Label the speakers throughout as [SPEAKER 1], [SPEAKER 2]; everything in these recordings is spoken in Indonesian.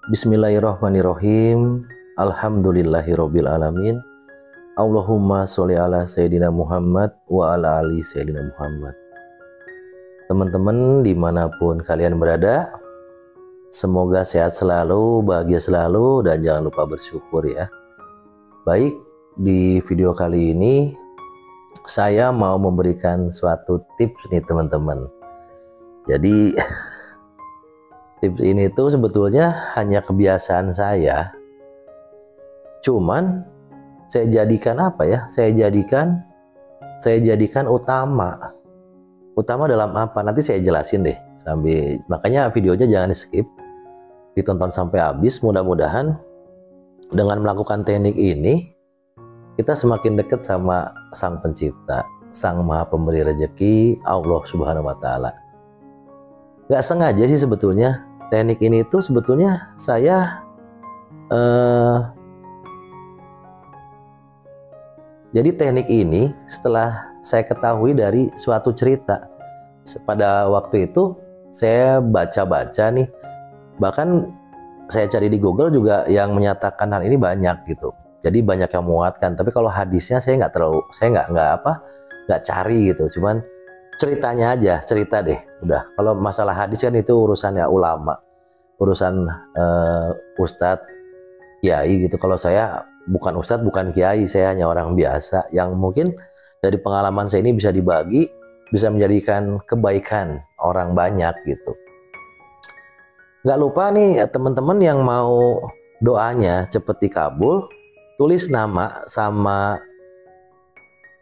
[SPEAKER 1] Bismillahirrahmanirrahim. Alhamdulillahirabbil alamin. Allahumma sholli ala Sayyidina Muhammad wa ala ali Sayyidina Muhammad. Teman-teman dimanapun kalian berada, semoga sehat selalu, bahagia selalu, dan jangan lupa bersyukur ya. Baik, di video kali ini saya mau memberikan suatu tips nih teman-teman. Jadi tips ini tuh sebetulnya hanya kebiasaan saya, cuman saya jadikan apa ya? Saya jadikan utama dalam apa? Nanti saya jelasin deh. Makanya videonya jangan di skip, ditonton sampai habis. Mudah-mudahan dengan melakukan teknik ini kita semakin dekat sama Sang Pencipta, Sang Maha Pemberi Rezeki, Allah Subhanahu wa Ta'ala. Gak sengaja sih sebetulnya teknik ini tuh sebetulnya saya jadi teknik ini setelah saya ketahui dari suatu cerita. Pada waktu itu saya baca-baca nih, bahkan saya cari di Google juga yang menyatakan hal ini banyak gitu. Jadi banyak yang menguatkan. Tapi kalau hadisnya saya nggak cari gitu. Cuman ceritanya aja, cerita deh. Udah. Kalau masalah hadis kan itu urusannya ulama, urusan ustadz, kiai gitu. Kalau saya bukan ustadz, bukan kiai, saya hanya orang biasa yang mungkin dari pengalaman saya ini bisa dibagi, bisa menjadikan kebaikan orang banyak gitu. Nggak lupa nih teman-teman yang mau doanya cepet dikabul, tulis nama sama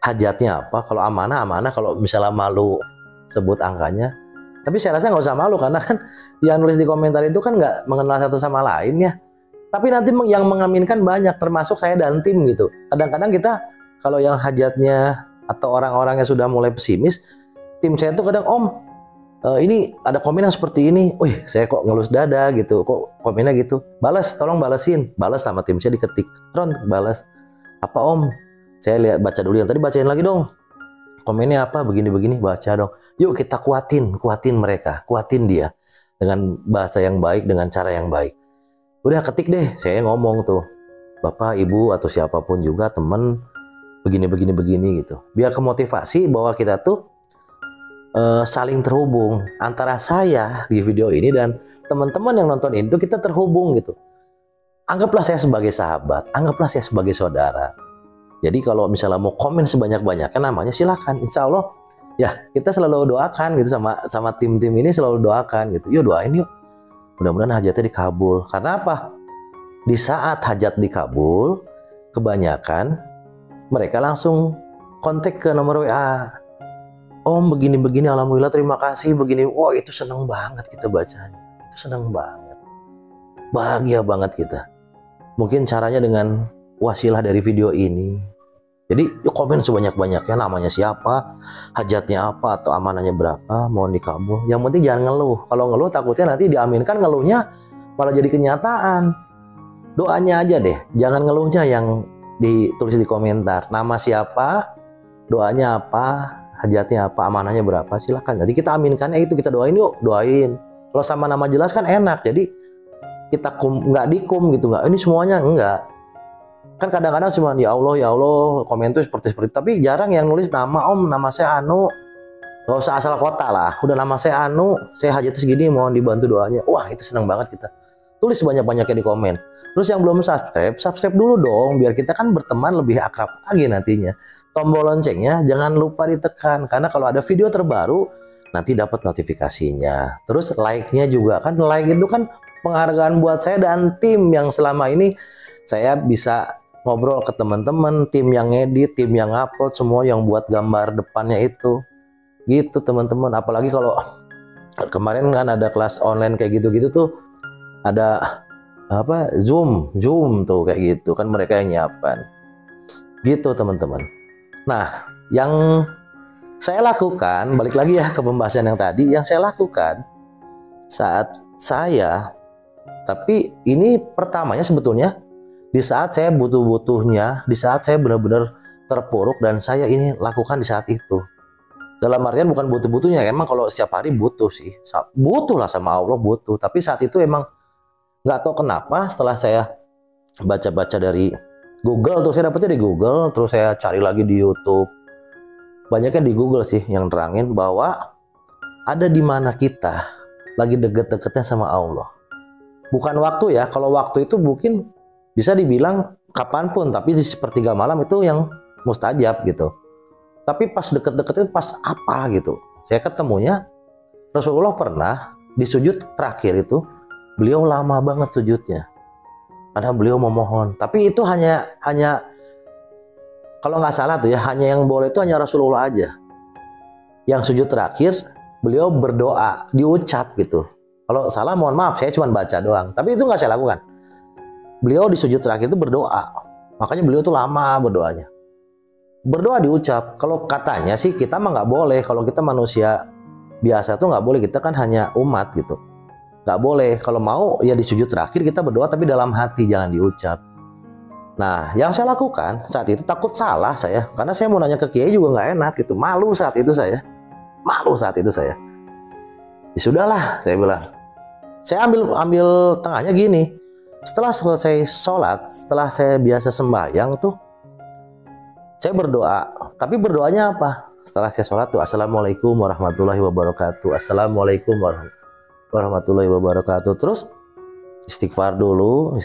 [SPEAKER 1] hajatnya apa. Kalau amanah, kalau misalnya malu sebut angkanya. Tapi saya rasa nggak usah malu karena kan yang nulis di komentar itu kan nggak mengenal satu sama lain ya. Tapi nanti yang mengaminkan banyak, termasuk saya dan tim gitu. Kadang-kadang kita kalau yang hajatnya atau orang-orang yang sudah mulai pesimis, tim saya tuh kadang ini ada komen yang seperti ini, wih saya kok ngelus dada gitu, kok komennya gitu. Balas, tolong balesin. Balas sama tim saya diketik, Ron balas. Apa Om? Saya lihat baca dulu yang tadi, bacain lagi dong. Komennya apa? Begini-begini, baca dong. Yuk kita kuatin mereka, kuatin dia dengan bahasa yang baik, dengan cara yang baik. Udah ketik deh, saya ngomong tuh, Bapak, Ibu atau siapapun juga temen begini gitu. Biar kemotivasi bahwa kita tuh saling terhubung antara saya di video ini dan teman-teman yang nonton itu, kita terhubung gitu. Anggaplah saya sebagai sahabat, anggaplah saya sebagai saudara. Jadi kalau misalnya mau komen sebanyak-banyaknya namanya silakan, insya Allah ya kita selalu doakan gitu sama tim-tim ini, selalu doakan gitu. Yuk doain yuk, mudah-mudahan hajatnya dikabul. Karena apa? Di saat hajat dikabul, kebanyakan mereka langsung kontak ke nomor WA. Om begini-begini, alhamdulillah terima kasih begini. Wah itu seneng banget kita bacanya, itu seneng banget, bahagia banget kita. Mungkin caranya dengan wasilah dari video ini. Jadi yuk komen sebanyak-banyaknya, namanya siapa, hajatnya apa, atau amanahnya berapa, mohon dikabul. Yang penting jangan ngeluh. Kalau ngeluh takutnya nanti diaminkan, ngeluhnya malah jadi kenyataan. Doanya aja deh, jangan ngeluhnya yang ditulis di komentar. Nama siapa, doanya apa, hajatnya apa, amanahnya berapa, silakan. Jadi kita aminkannya itu, kita doain yuk, doain. Kalau sama nama jelas kan enak, jadi kita nggak dikum gitu, nggak ini semuanya enggak. Kan kadang-kadang cuma ya Allah komen tuh seperti tapi jarang yang nulis nama. Om nama saya Anu, nggak usah asal kota lah, udah nama saya Anu, saya hajatnya segini, mohon dibantu doanya. Wah itu seneng banget kita. Tulis banyak-banyaknya di komen. Terus yang belum subscribe dulu dong, biar kita kan berteman lebih akrab lagi nantinya. Tombol loncengnya jangan lupa ditekan, karena kalau ada video terbaru nanti dapat notifikasinya. Terus like-nya juga, kan like itu kan penghargaan buat saya dan tim yang selama ini saya bisa ngobrol ke teman-teman, tim yang edit, tim yang upload, semua yang buat gambar depannya itu. Gitu teman-teman. Apalagi kalau kemarin kan ada kelas online kayak gitu-gitu tuh, ada apa Zoom tuh kayak gitu kan, mereka yang nyiapkan. Gitu teman-teman. Nah, yang saya lakukan, balik lagi ya ke pembahasan yang tadi, yang saya lakukan saat saya, tapi ini pertamanya sebetulnya di saat saya butuh-butuhnya, di saat saya benar-benar terpuruk, dan saya ini lakukan di saat itu. Dalam artian bukan butuh-butuhnya, emang kalau setiap hari butuh sih, butuh lah sama Allah, butuh. Tapi saat itu emang Nggak tahu kenapa setelah saya baca-baca dari Google tuh, saya dapetnya di Google, terus saya cari lagi di YouTube. Banyaknya di Google sih yang nerangin bahwa ada di mana kita lagi deket-deketnya sama Allah. Bukan waktu ya, kalau waktu itu mungkin bisa dibilang kapanpun, tapi di sepertiga malam itu yang mustajab gitu. Tapi pas deket-deketnya pas apa gitu. Saya ketemunya Rasulullah pernah di sujud terakhir itu, beliau lama banget sujudnya. Karena beliau memohon. Tapi itu hanya kalau nggak salah tuh ya, hanya yang boleh itu hanya Rasulullah aja. Yang sujud terakhir, beliau berdoa, diucap gitu. Kalau salah mohon maaf, saya cuma baca doang. Tapi itu nggak saya lakukan. Beliau di sujud terakhir itu berdoa. Makanya beliau tuh lama berdoanya. Berdoa diucap. Kalau katanya sih kita mah nggak boleh. Kalau kita manusia biasa tuh nggak boleh. Kita kan hanya umat gitu. Nggak boleh. Kalau mau ya di sujud terakhir kita berdoa tapi dalam hati, jangan diucap. Nah, yang saya lakukan saat itu takut salah saya, karena saya mau nanya ke kiai juga nggak enak gitu, malu saat itu saya, Ya sudahlah, saya bilang. Saya ambil tengahnya gini. Setelah selesai sholat, setelah saya biasa sembahyang tuh, saya berdoa. Tapi berdoanya apa? Setelah saya sholat tuh, Assalamualaikum warahmatullahi wabarakatuh. Assalamualaikum warahmatullahi wabarakatuh. Terus istighfar dulu,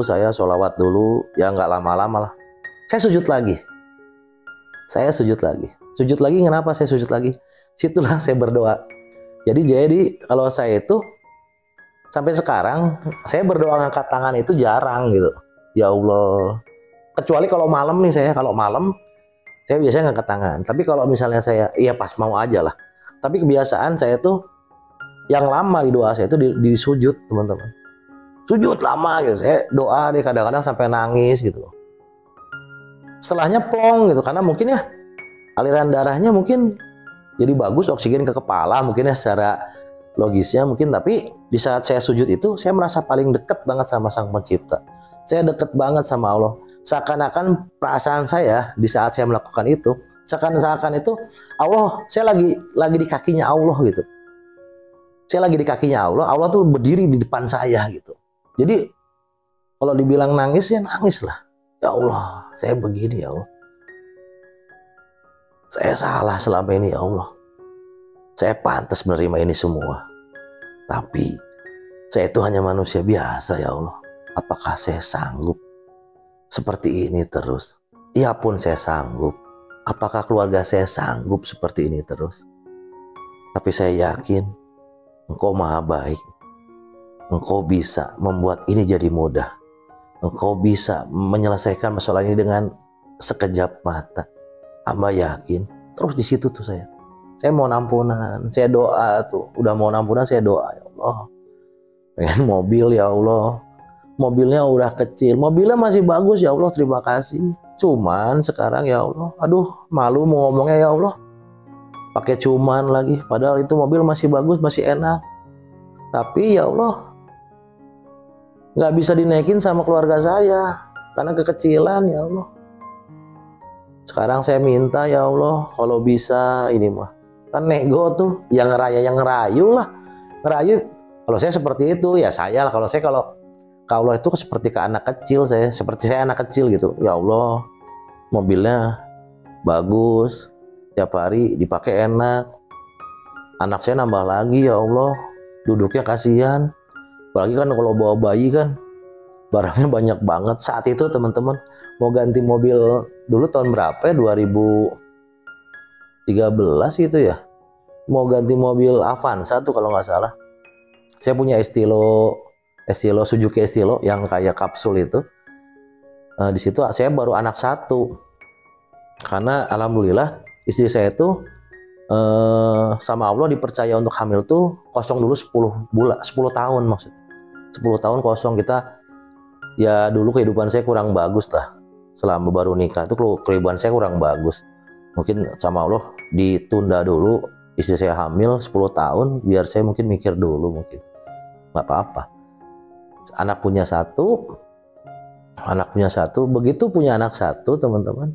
[SPEAKER 1] saya sholawat dulu, ya nggak lama-lama lah. Saya sujud lagi. Kenapa saya sujud lagi? Situlah saya berdoa. Jadi kalau saya itu sampai sekarang saya berdoa ngangkat tangan itu jarang gitu. Ya Allah. Kecuali kalau malam nih kalau malam saya biasanya ngangkat tangan. Tapi kalau misalnya saya, iya pas mau aja lah. Tapi kebiasaan saya tuh yang lama di doa saya itu di sujud, teman-teman. Sujud lama gitu, saya doa deh kadang-kadang sampai nangis gitu. Setelahnya plong gitu, karena mungkin ya aliran darahnya mungkin jadi bagus, oksigen ke kepala mungkin ya secara logisnya mungkin. Tapi di saat saya sujud itu saya merasa paling dekat banget sama Sang Pencipta. Saya dekat banget sama Allah. Seakan-akan perasaan saya di saat saya melakukan itu, seakan-akan itu Allah, saya lagi di kakinya Allah gitu. Saya lagi di kakinya Allah, Allah tuh berdiri di depan saya gitu. Jadi kalau dibilang nangis ya nangis lah. Ya Allah, saya begini ya Allah. Saya salah selama ini ya Allah. Saya pantas menerima ini semua. Tapi saya itu hanya manusia biasa ya Allah. Apakah saya sanggup seperti ini terus? Iya pun saya sanggup. Apakah keluarga saya sanggup seperti ini terus? Tapi saya yakin Engkau maha baik. Engkau bisa membuat ini jadi mudah. Engkau bisa menyelesaikan masalah ini dengan sekejap mata. Hamba yakin. Terus di situ tuh saya mohon ampunan, saya doa tuh. Udah mohon ampunan saya doa, ya Allah. Pengen mobil ya Allah. Mobilnya udah kecil, mobilnya masih bagus ya Allah, terima kasih. Cuman sekarang ya Allah, aduh malu mau ngomongnya ya Allah. Pakai cuman lagi, padahal itu mobil masih bagus, masih enak. Tapi ya Allah, nggak bisa dinaikin sama keluarga saya karena kekecilan ya Allah. Sekarang saya minta ya Allah, kalau bisa ini mah kan nego tuh, yang ngerayu lah, ngerayu. Kalau saya seperti itu ya saya lah. Kalau Allah itu seperti ke anak kecil, seperti saya anak kecil gitu. Ya Allah, mobilnya bagus, tiap hari dipakai enak. Anak saya nambah lagi ya Allah, duduknya kasihan. Apalagi kan kalau bawa bayi kan barangnya banyak banget. Saat itu teman-teman mau ganti mobil dulu tahun berapa ya, 2013 gitu ya. Mau ganti mobil Avanza tuh kalau nggak salah. Saya punya Estilo Suzuki Estilo yang kayak kapsul itu. Di situ saya baru anak satu. Karena alhamdulillah istri saya tuh sama Allah dipercaya untuk hamil tuh kosong dulu 10 tahun maksudnya. 10 tahun kosong. Kita ya dulu kehidupan saya kurang bagus lah. Selama baru nikah itu kehidupan saya kurang bagus. Mungkin sama Allah ditunda dulu istri saya hamil 10 tahun biar saya mungkin mikir dulu, mungkin nggak apa-apa. Anak punya satu, begitu punya anak satu teman-teman,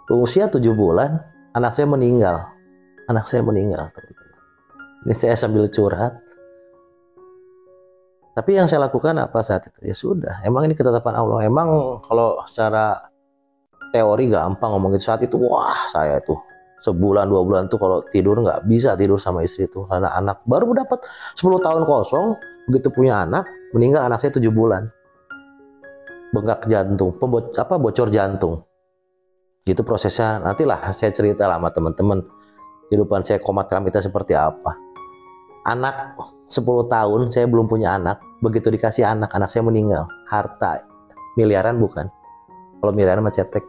[SPEAKER 1] usia 7 bulan anak saya meninggal. Teman-teman. Ini saya sambil curhat. Tapi yang saya lakukan apa saat itu? Ya sudah, emang ini ketetapan Allah. Emang kalau secara teori gampang ngomong gitu, saat itu wah saya itu sebulan 2 bulan tuh kalau tidur nggak bisa tidur sama istri tuh karena anak baru dapat 10 tahun kosong, begitu punya anak meninggal anak saya 7 bulan, bengkak jantung, bocor jantung. Itu prosesnya, nantilah saya cerita lah sama teman-teman kehidupan saya komat kamita seperti apa. Anak 10 tahun saya belum punya anak, begitu dikasih anak saya meninggal. Harta miliaran bukan, kalau miliaran mah cetek.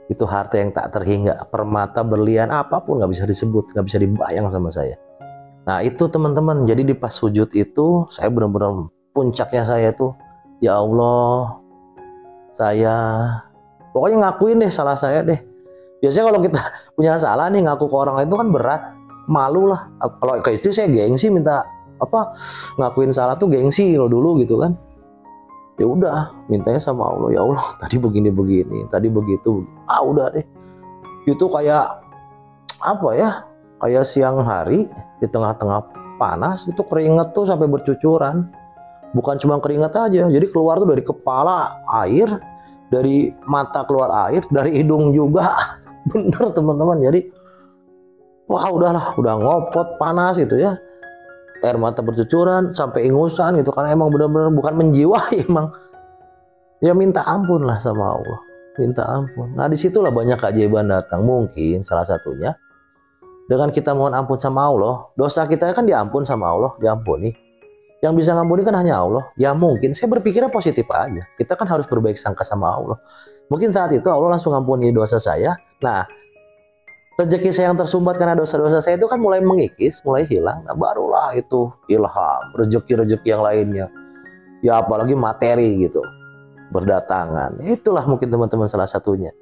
[SPEAKER 1] Itu harta yang tak terhingga, permata, berlian, apapun nggak bisa disebut, nggak bisa dibayang sama saya. Nah itu teman-teman, jadi di pas sujud itu saya benar-benar puncaknya saya tuh, ya Allah, saya pokoknya ngakuin deh salah saya deh. Biasanya kalau kita punya salah nih ngaku ke orang lain itu kan berat, malu lah. Kalau ke istri saya gengsi minta ngakuin salah tuh gengsi kalau dulu gitu kan. Ya udah, mintanya sama Allah, ya Allah tadi begini-begini, tadi begitu. Udah deh. Itu kayak apa ya? Kayak siang hari di tengah-tengah panas itu keringet tuh sampai bercucuran. Bukan cuma keringet aja, jadi keluar tuh dari kepala air, dari mata keluar air, dari hidung juga. Bener teman-teman. Jadi wah udahlah, udah ngopot panas gitu ya. Air mata bercucuran sampai ingusan gitu karena emang benar-benar bukan menjiwai, emang ya minta ampun lah sama Allah, minta ampun. Nah disitulah banyak keajaiban datang. Mungkin salah satunya dengan kita mohon ampun sama Allah, dosa kita kan diampun sama Allah, diampuni. Yang bisa ngampuni kan hanya Allah. Ya mungkin saya berpikirnya positif aja, kita kan harus berbaik sangka sama Allah. Mungkin saat itu Allah langsung ngampuni dosa saya. Nah rezeki saya yang tersumbat karena dosa-dosa saya itu kan mulai mengikis, mulai hilang. Nah barulah itu ilham, rezeki-rezeki yang lainnya. Ya apalagi materi gitu, berdatangan. Itulah mungkin teman-teman salah satunya.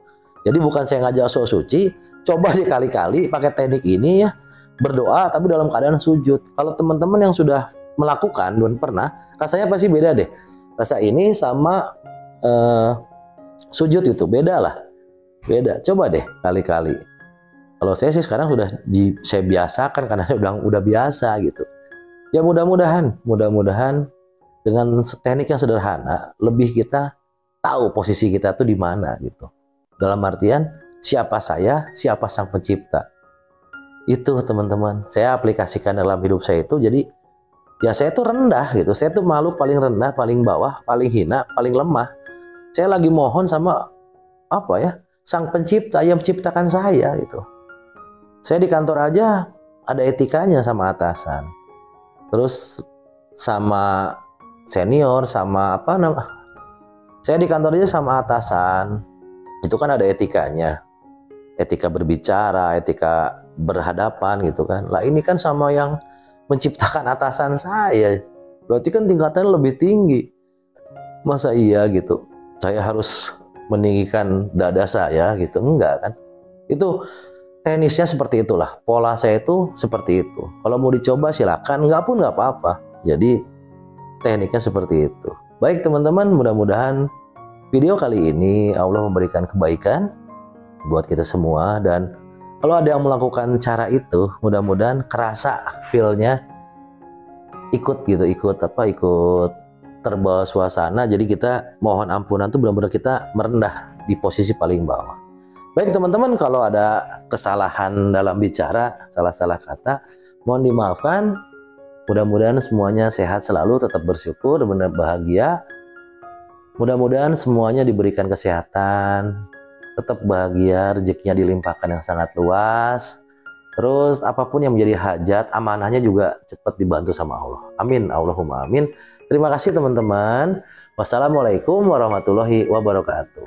[SPEAKER 1] Jadi bukan saya ngajak sok suci, coba dikali-kali pakai teknik ini ya, berdoa tapi dalam keadaan sujud. Kalau teman-teman yang sudah melakukan dan pernah, rasanya pasti beda deh. Rasa ini sama sujud itu beda lah. Beda. Coba deh kali-kali. Kalau saya sih sekarang saya biasakan karena saya udah biasa gitu. Ya mudah-mudahan dengan teknik yang sederhana lebih kita tahu posisi kita tuh di mana gitu. Dalam artian siapa saya, siapa sang pencipta. Itu teman-teman, saya aplikasikan dalam hidup saya itu. Jadi ya saya tuh rendah gitu. Saya tuh makhluk paling rendah, paling bawah, paling hina, paling lemah. Saya lagi mohon sama sang pencipta yang menciptakan saya gitu. Saya di kantor aja ada etikanya sama atasan, terus sama senior, sama saya di kantor aja sama atasan, itu kan ada etikanya, etika berbicara, etika berhadapan gitu kan. Lah ini kan sama yang menciptakan atasan saya, berarti kan tingkatannya lebih tinggi. Masa iya gitu, saya harus meninggikan dada saya gitu? Enggak kan. Itu teknisnya seperti itulah, pola saya itu seperti itu. Kalau mau dicoba silakan, enggak pun enggak apa-apa. Jadi tekniknya seperti itu. Baik teman-teman, mudah-mudahan video kali ini Allah memberikan kebaikan buat kita semua. Dan kalau ada yang melakukan cara itu, mudah-mudahan kerasa feel-nya ikut terbawa suasana. Jadi kita mohon ampunan tuh benar-benar kita merendah di posisi paling bawah. Baik teman-teman, kalau ada kesalahan dalam bicara, salah-salah kata, mohon dimaafkan. Mudah-mudahan semuanya sehat selalu, tetap bersyukur, benar bahagia. Mudah-mudahan semuanya diberikan kesehatan, tetap bahagia, rezekinya dilimpahkan yang sangat luas. Terus apapun yang menjadi hajat, amanahnya juga cepat dibantu sama Allah. Amin, Allahumma amin. Terima kasih teman-teman. Wassalamualaikum warahmatullahi wabarakatuh.